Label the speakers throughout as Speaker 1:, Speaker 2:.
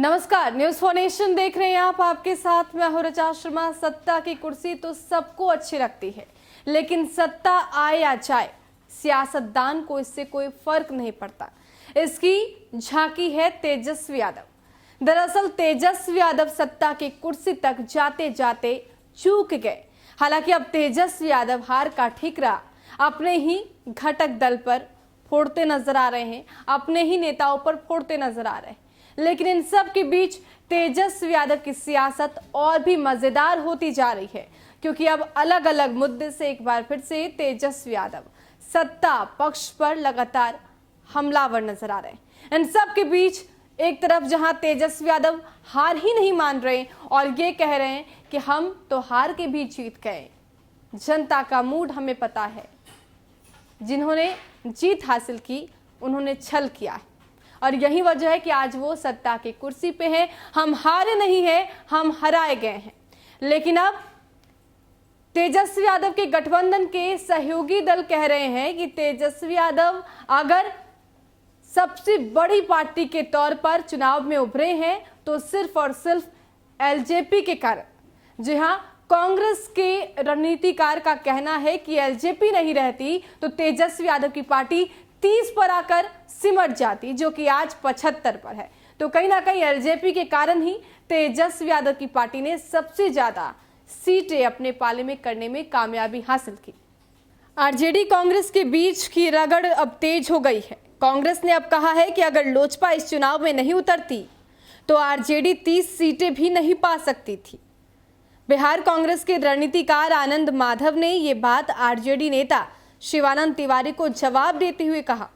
Speaker 1: नमस्कार, news for nation देख रहे हैं आप। आपके साथ मैं हूं ऋचा शर्मा। सत्ता की कुर्सी तो सबको अच्छी लगती है, लेकिन सत्ता आए या जाए सियासतदान को इससे कोई फर्क नहीं पड़ता। इसकी झांकी है तेजस्वी यादव। दरअसल तेजस्वी यादव सत्ता की कुर्सी तक जाते जाते चूक गए। हालांकि अब तेजस्वी यादव हार का ठीकरा अपने ही घटक दल पर फोड़ते नजर आ रहे हैं, अपने ही नेताओं पर फोड़ते नजर आ रहे हैं। लेकिन इन सब के बीच तेजस्वी यादव की सियासत और भी मजेदार होती जा रही है, क्योंकि अब अलग अलग मुद्दे से एक बार फिर से तेजस्वी यादव सत्ता पक्ष पर लगातार हमलावर नजर आ रहे हैं। इन सब के बीच एक तरफ जहां तेजस्वी यादव हार ही नहीं मान रहे और ये कह रहे हैं कि हम तो हार के भी जीत गए, जनता का मूड हमें पता है, जिन्होंने जीत हासिल की उन्होंने छल किया है और यही वजह है कि आज वो सत्ता की कुर्सी पे हैं। हम हारे नहीं हैं, हम हराए गए हैं। लेकिन अब तेजस्वी यादव के गठबंधन के सहयोगी दल कह रहे हैं कि तेजस्वी यादव अगर सबसे बड़ी पार्टी के तौर पर चुनाव में उभरे हैं तो सिर्फ और सिर्फ एलजेपी के कारण। जी हां, कांग्रेस के रणनीतिकार का कहना है कि एलजेपी नहीं रहती तो तेजस्वी यादव की पार्टी 30 पर आकर सिमट जाती, जो कि आज 75 पर है। तो कहीं ना कहीं एलजेपी के कारण ही तेजस्वी यादव की पार्टी ने सबसे ज्यादा सीटें अपने पाले में करने में कामयाबी हासिल की। आरजेडी कांग्रेस के बीच की रगड़ अब तेज हो गई है। कांग्रेस ने अब कहा है कि अगर लोजपा इस चुनाव में नहीं उतरती तो आरजेडी 30 सीटें भी नहीं पा सकती थी। बिहार कांग्रेस के रणनीतिकार आनंद माधव ने ये बात आरजेडी नेता शिवानंद तिवारी को जवाब देते हुए कहा।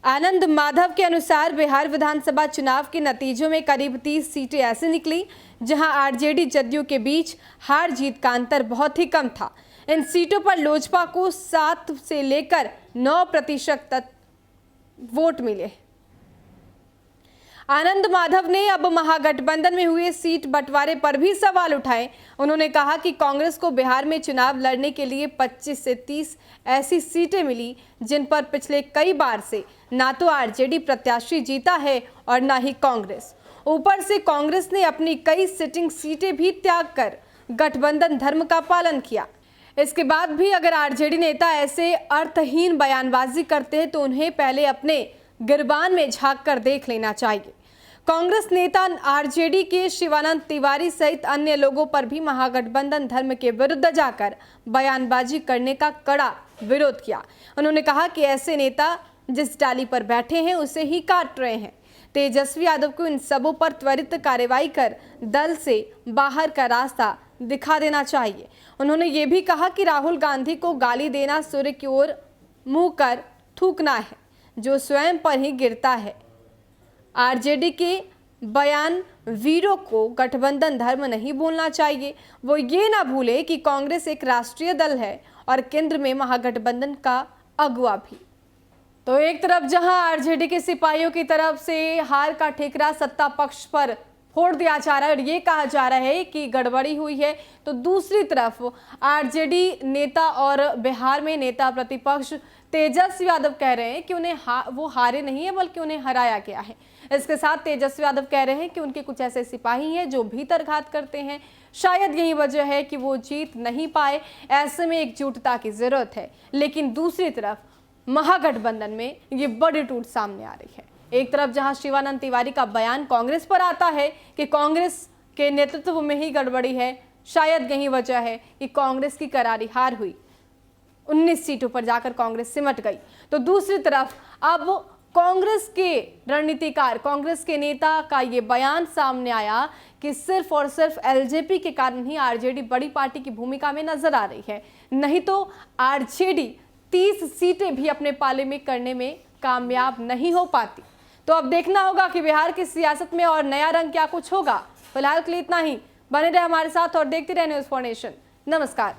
Speaker 1: आनंद माधव के अनुसार बिहार विधानसभा चुनाव के नतीजों में करीब 30 सीटें ऐसे निकली जहां आरजेडी जदयू के बीच हार जीत का अंतर बहुत ही कम था। इन सीटों पर लोजपा को 7 से लेकर 9% तक वोट मिले। आनंद माधव ने अब महागठबंधन में हुए सीट बंटवारे पर भी सवाल उठाए। उन्होंने कहा कि कांग्रेस को बिहार में चुनाव लड़ने के लिए 25 से 30 ऐसी सीटें मिली जिन पर पिछले कई बार से ना तो आरजेडी प्रत्याशी जीता है और ना ही कांग्रेस। ऊपर से कांग्रेस ने अपनी कई सिटिंग सीटें भी त्याग कर गठबंधन धर्म का पालन किया। इसके बाद भी अगर आरजेडी नेता ऐसे अर्थहीन बयानबाजी करते हैं तो उन्हें पहले अपने गिरबान में झांक कर देख लेना चाहिए। कांग्रेस नेता आरजेडी के शिवानंद तिवारी सहित अन्य लोगों पर भी महागठबंधन धर्म के विरुद्ध जाकर बयानबाजी करने का कड़ा विरोध किया। उन्होंने कहा कि ऐसे नेता जिस डाली पर बैठे हैं उसे ही काट रहे हैं। तेजस्वी यादव को इन सबों पर त्वरित कार्रवाई कर दल से बाहर का रास्ता दिखा देना चाहिए। उन्होंने ये भी कहा कि राहुल गांधी को गाली देना सूर्य की ओर मुंह कर थूकना है जो स्वयं पर ही गिरता है। आरजेडी के बयान वीरों को गठबंधन धर्म नहीं भूलना चाहिए। वो ये ना भूले कि कांग्रेस एक राष्ट्रीय दल है और केंद्र में महागठबंधन का अगुवा भी। तो एक तरफ जहां आरजेडी के सिपाहियों की तरफ से हार का ठेकरा सत्ता पक्ष पर फोड़ दिया जा रहा है और ये कहा जा रहा है कि गड़बड़ी हुई है, तो दूसरी तरफ आरजेडी नेता और बिहार में नेता प्रतिपक्ष तेजस्वी यादव कह रहे हैं कि उन्हें वो हारे नहीं है बल्कि उन्हें हराया गया है। इसके साथ तेजस्वी यादव कह रहे हैं कि उनके कुछ ऐसे सिपाही हैं जो भीतरघात करते हैं। शायद यही वजह है कि वो जीत नहीं पाए। ऐसे में एकजुटता की जरूरत है। लेकिन दूसरी तरफ महागठबंधन में ये बड़ी टूट सामने आ रही है। एक तरफ जहां शिवानंद तिवारी का बयान कांग्रेस पर आता है कि कांग्रेस के नेतृत्व में ही गड़बड़ी है, शायद यही वजह है कि कांग्रेस की करारी हार हुई, 19 सीटों पर जाकर कांग्रेस सिमट गई। तो दूसरी तरफ अब कांग्रेस के रणनीतिकार, कांग्रेस के नेता का ये बयान सामने आया कि सिर्फ और सिर्फ एलजेपी के कारण ही आरजेडी बड़ी पार्टी की भूमिका में नजर आ रही है, नहीं तो आरजेडी 30 सीटें भी अपने पाले में करने में कामयाब नहीं हो पाती। तो अब देखना होगा कि बिहार की सियासत में और नया रंग क्या कुछ होगा। फिलहाल के लिए इतना ही। बने रहे हमारे साथ और देखते रहे न्यूज फॉर नेशन। नमस्कार।